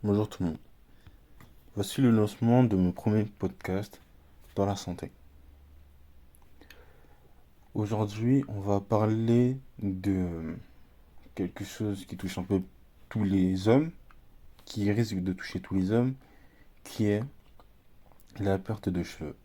Bonjour tout le monde. Voici le lancement de mon premier podcast dans la santé. Aujourd'hui, on va parler de quelque chose qui touche un peu tous les hommes, qui risque de toucher tous les hommes, qui est la perte de cheveux.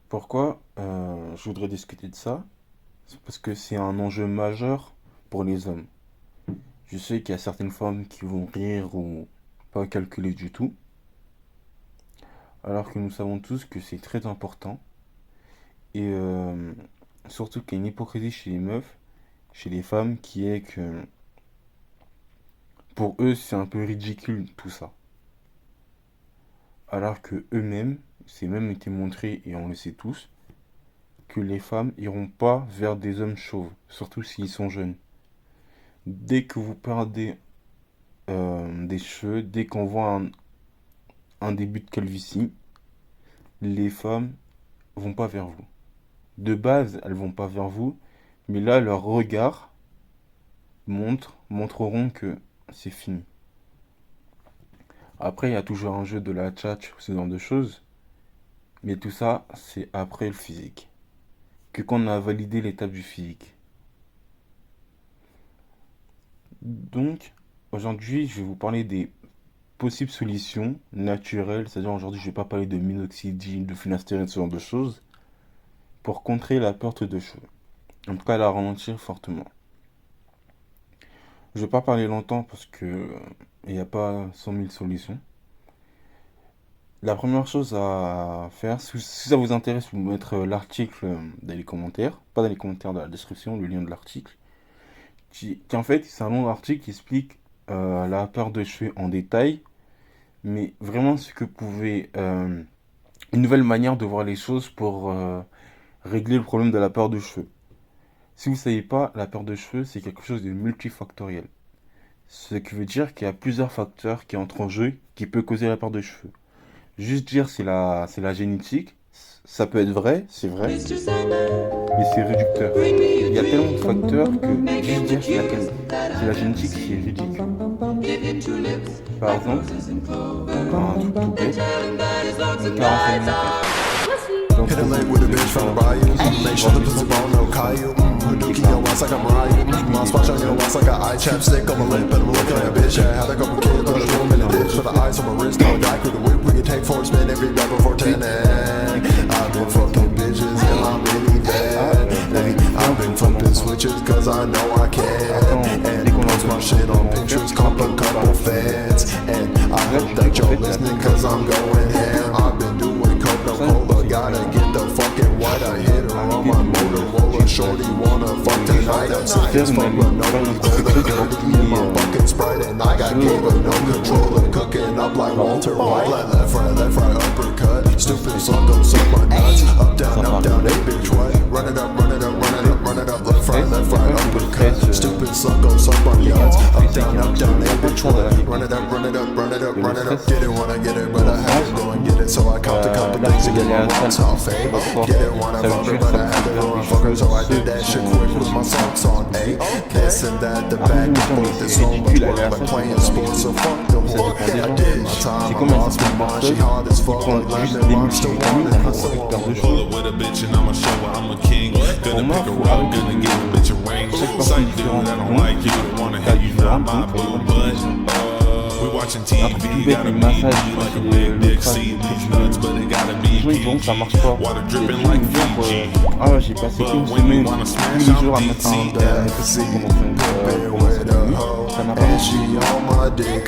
Pourquoi je voudrais discuter de ça? C'est parce que c'est un enjeu majeur pour les hommes. Je sais qu'il y a certaines femmes qui vont rire ou pas calculer du tout, alors que nous savons tous que c'est très important. Et surtout qu'il y a une hypocrisie chez les meufs, chez les femmes, qui est que pour eux c'est un peu ridicule tout ça. Alors que eux-mêmes, c'est même été montré, et on le sait tous, que les femmes iront pas vers des hommes chauves, surtout s'ils sont jeunes. Dès que vous perdez des cheveux, dès qu'on voit un début de calvitie, les femmes vont pas vers vous. De base, elles vont pas vers vous, mais là, leur regard montreront que c'est fini. Après, il y a toujours un jeu de la tchatch, ce genre de choses, mais tout ça, c'est après le physique. Que quand on a validé l'étape du physique. Donc, aujourd'hui, je vais vous parler des possibles solutions naturelles, c'est-à-dire aujourd'hui, je ne vais pas parler de minoxidil, de finastérine, ce genre de choses, pour contrer la perte de cheveux. En tout cas, la ralentir fortement. Je ne vais pas parler longtemps parce que il n'y a pas 100 000 solutions. La première chose à faire, si ça vous intéresse, vous mettre l'article dans les commentaires, pas dans les commentaires de la description, le lien de l'article, qui en fait, c'est un long article qui explique la perte de cheveux en détail, mais vraiment ce que vous pouvez, une nouvelle manière de voir les choses pour régler le problème de la perte de cheveux. Si vous ne savez pas, la perte de cheveux, c'est quelque chose de multifactoriel. Ce qui veut dire qu'il y a plusieurs facteurs qui entrent en jeu qui peuvent causer la perte de cheveux. Juste dire c'est la génétique, ça peut être vrai, c'est vrai, mais c'est réducteur. Il y a tellement de facteurs que juste dire c'est la génétique, c'est ridicule. Par exemple, un truc tout bête, une carence alimentaire. Dans Hit a ce leg with a bitch from the bayou. Make sure the pussy ball no Caillou. Dookie on wax like I'm Ryu. My spot on your wax like a eye chapstick on my lip and I'm looking at a bitch. Yeah, had a couple kids, put a room in a ditch. For the ice on my wrist, I'll die with the whip. We can take 4 spin every day before 10. I've been fucking bitches and I'm really bad. Hey, I've been flipping switches cause I know I can. And post my shit on pictures, comp a couple fans. And I hope that you're listening cause I'm going ham. I've been doing coke, no cola. Gotta get the fucking white. I hit her on my Motorola. Shorty wanna fuck tonight. I'm sick as fuck, but no one's gonna me in my fucking Sprite. And I got game but no controller. Cooking up like Walter White. Left, right, uppercut. Stupid suck, go suck my nuts. Up, down, hey bitch, what? Run it up. Left, right, uppercut. Stupid suck, go suck my nuts. Up, down, hey bitch, what? Run it up. Get it when I get it, but I had to go and get it. So I count a couple things to get my rocks off, eh? Get it when I fuck it, but I had to go and fuck her. So I did that shit quick with my socks on, eh? This and that, the back and forth. There's so much work like playing sports, so fuck the whore. I did my time, I lost my mind. She hard as fuck, like lightning, I'm still on it. I'm still on it. Pull up with a bitch and I'ma show her I'm a king. Gonna pick her up, gonna give a bitch a ring. Some dude that don't like you, wanna have you not my boo, but we watching TV, gotta be like a big dick, see these nuts, but it gotta be ça marche pas. water Et dripping tous like les jours, Fiji. j'ai passé une But when you semaine, wanna tous smash, les jours à I'm mettre un BT. NFC pour mon ça n'a pas And marché. she on my dick,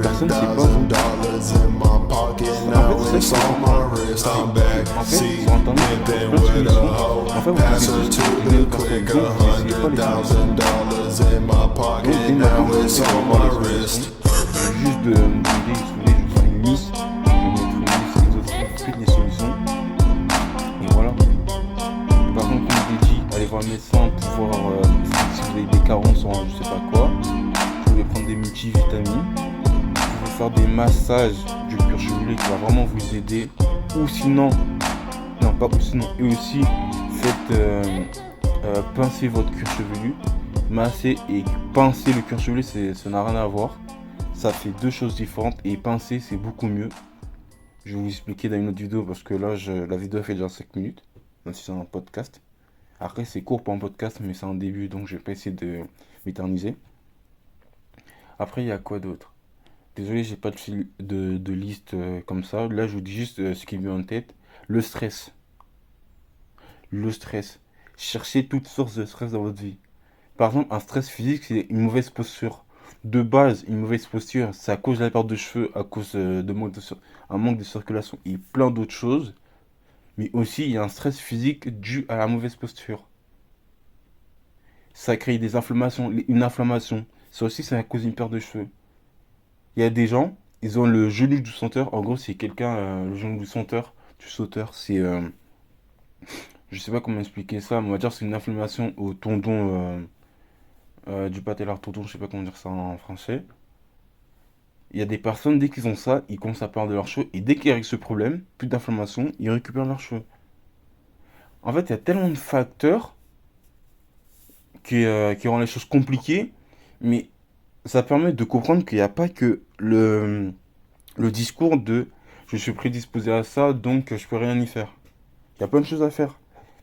Personne sait pas $100,000 in my pocket. Now it's on my wrist. I'm back. En fait, See, sur internet, pimpin' plein de with a solutions. hoe. En fait, vous Pass pouvez her juste to donner the une carte quick, de compte, mais c'est pas les solutions. $100,000 in my pocket. Donc, Now it's on my wrist. Juste de me guider, je vais faire une liste, je vais mettre une liste exhaustive, toutes les solutions, et voilà. Par contre, comme je l'ai dit, allez voir le médecin pour voir si vous avez des carences en je sais pas quoi. Vous pouvez prendre des multivitamines, vous pouvez faire des massages du cuir chevelu qui va vraiment vous aider, ou sinon, non pas ou sinon, et aussi faites pincer votre cuir chevelu, masser et pincer le cuir chevelu, ça n'a rien à voir. ça fait deux choses différentes. Et pincer, c'est beaucoup mieux. Je vais vous expliquer dans une autre vidéo parce que là, la vidéo fait déjà 5 minutes. Même si c'est un podcast. Après, c'est court pour un podcast, mais c'est un début, donc je vais pas essayer de m'éterniser. Après, il y a quoi d'autre? Désolé, j'ai pas de liste comme ça. Là, je vous dis juste ce qui me vient en tête. Le stress. Le stress. Cherchez toutes sources de stress dans votre vie. Par exemple, un stress physique, c'est une mauvaise posture. De base, une mauvaise posture, c'est à cause de la perte de cheveux, à cause un manque de circulation et plein d'autres choses. Mais aussi, il y a un stress physique dû à la mauvaise posture. Ça crée des inflammations. Une inflammation, ça aussi, c'est à cause d'une perte de cheveux. Il y a des gens, ils ont le genou du sauteur. En gros, c'est quelqu'un, le genou du sauteur, c'est, je sais pas comment expliquer ça, mais on va dire que c'est une inflammation au tendon du patellar tendon, je sais pas comment dire ça en français. Il y a des personnes, dès qu'ils ont ça, ils commencent à perdre leurs cheveux, et dès qu'ils règlent ce problème, plus d'inflammation, ils récupèrent leurs cheveux. En fait, il y a tellement de facteurs qui rendent les choses compliquées, mais ça permet de comprendre qu'il n'y a pas que le discours de je suis prédisposé à ça, donc je peux rien y faire. Il y a plein de choses à faire.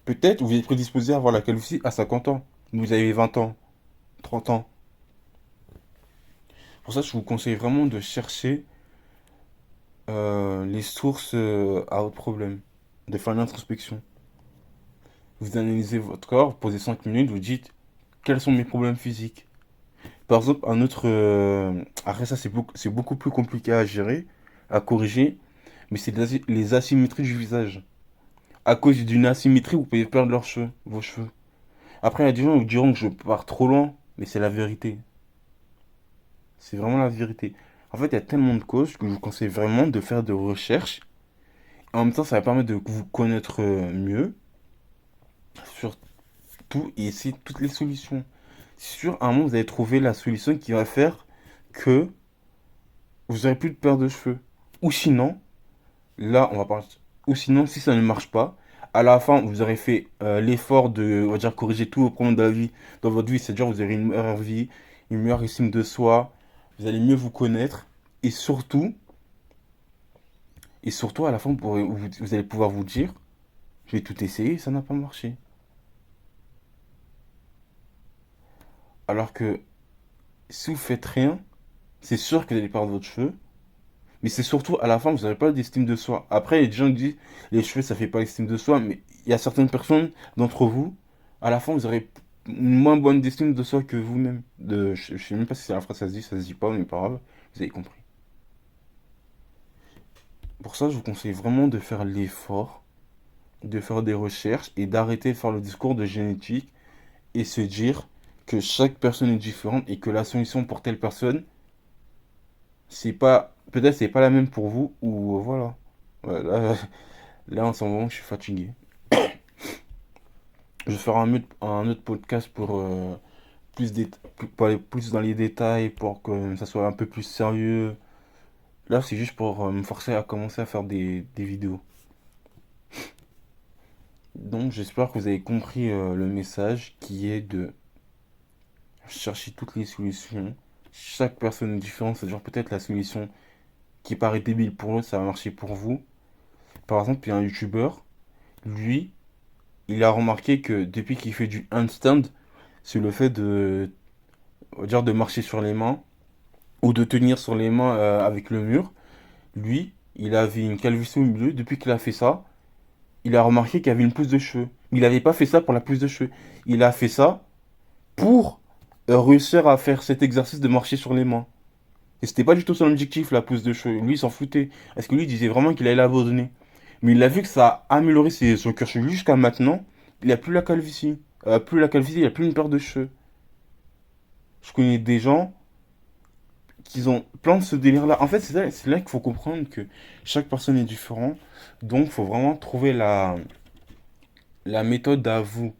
Peut-être vous êtes prédisposé à avoir la calvitie à 50 ans. Vous avez 20 ans, 30 ans. Pour ça, je vous conseille vraiment de chercher les sources à votre problème. De faire une introspection. Vous analysez votre corps, vous posez 5 minutes, vous dites quels sont mes problèmes physiques. Par exemple, un autre. Après, ça, c'est beaucoup plus compliqué à gérer, à corriger, mais c'est les asymétries du visage. À cause d'une asymétrie, vous pouvez perdre vos cheveux. Après, il y a des gens qui vous diront que je pars trop loin, mais c'est la vérité. C'est vraiment la vérité. En fait, il y a tellement de causes que je vous conseille vraiment de faire des recherches. En même temps, ça va permettre de vous connaître mieux sur tout et essayer toutes les solutions. Sur un moment, vous allez trouver la solution qui va faire que vous n'aurez plus de perte de cheveux. Ou sinon, là, on va parler. Ou sinon, si ça ne marche pas, à la fin, vous aurez fait l'effort de, on va dire, corriger tous vos problèmes de la vie dans votre vie. C'est-à-dire, vous aurez une meilleure vie, une meilleure estime de soi, vous allez mieux vous connaître. Et surtout, à la fin, vous allez pouvoir vous dire, j'ai tout essayé, ça n'a pas marché. Alors que si vous faites rien, c'est sûr que vous allez perdre votre cheveux. Mais c'est surtout à la fin, vous n'aurez pas d'estime de soi. Après, il y a des gens qui disent les cheveux, ça fait pas l'estime de soi. Mais il y a certaines personnes d'entre vous, à la fin, vous aurez une moins bonne estime de soi que vous-même. Je sais même pas si c'est la phrase, ça se dit pas, mais pas grave. Vous avez compris. Pour ça, je vous conseille vraiment de faire l'effort, de faire des recherches et d'arrêter de faire le discours de génétique et se dire que chaque personne est différente et que la solution pour telle personne, c'est pas, peut-être c'est pas la même pour vous ou voilà. Ouais, là en ce moment, je suis fatigué. Je vais faire un autre podcast pour pour aller plus dans les détails, pour que ça soit un peu plus sérieux. Là, c'est juste pour me forcer à commencer à faire des vidéos. Donc, j'espère que vous avez compris le message qui est de chercher toutes les solutions. Chaque personne est différente, c'est-à-dire peut-être la solution qui paraît débile pour l'autre, ça va marcher pour vous. Par exemple, il y a un youtubeur, lui, il a remarqué que depuis qu'il fait du handstand, c'est le fait on va dire de marcher sur les mains ou de tenir sur les mains avec le mur. Lui, il avait une calvitie au milieu. Depuis qu'il a fait ça, il a remarqué qu'il y avait une pousse de cheveux. Il n'avait pas fait ça pour la pousse de cheveux. Il a fait ça pour réussir à faire cet exercice de marcher sur les mains. Et c'était pas du tout son objectif, la pousse de cheveux. Lui, il s'en foutait. Parce que lui, il disait vraiment qu'il allait l'abandonner. Mais il a vu que ça a amélioré son cuir chevelu jusqu'à maintenant. Il n'a plus la calvitie. Il n'a plus une paire de cheveux. Je connais des gens qui ont plein de ce délire-là. En fait, c'est là qu'il faut comprendre que chaque personne est différente. Donc, il faut vraiment trouver la méthode à vous.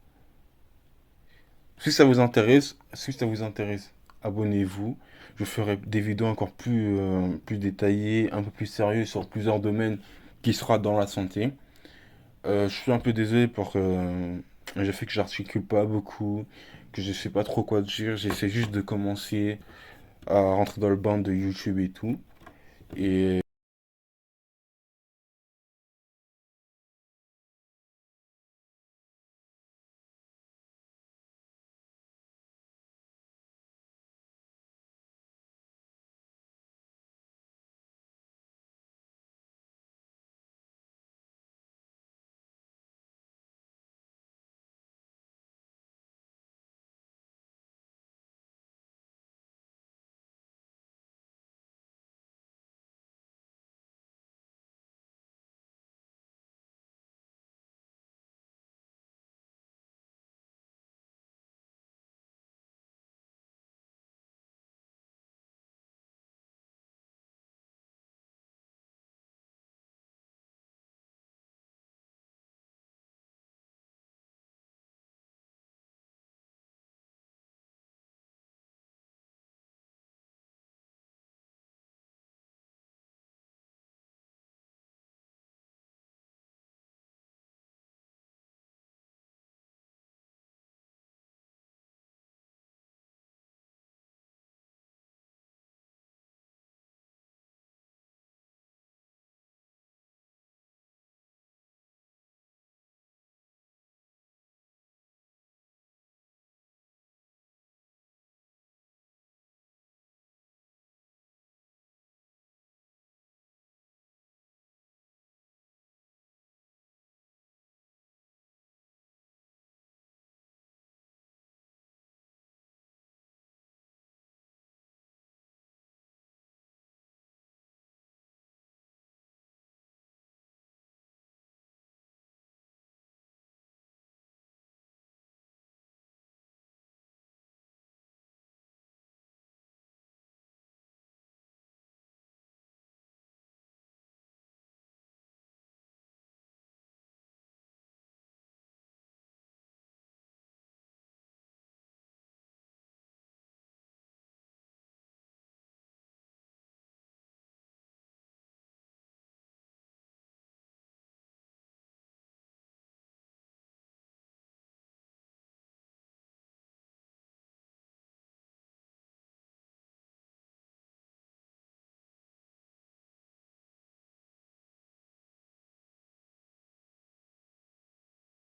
Si ça vous intéresse, abonnez-vous. Je ferai des vidéos encore plus détaillées, un peu plus sérieuses sur plusieurs domaines qui sera dans la santé. Je suis un peu désolé pour j'ai fait que j'articule pas beaucoup, que je sais pas trop quoi dire. J'essaie juste de commencer. à rentrer dans le ban de YouTube et tout. Et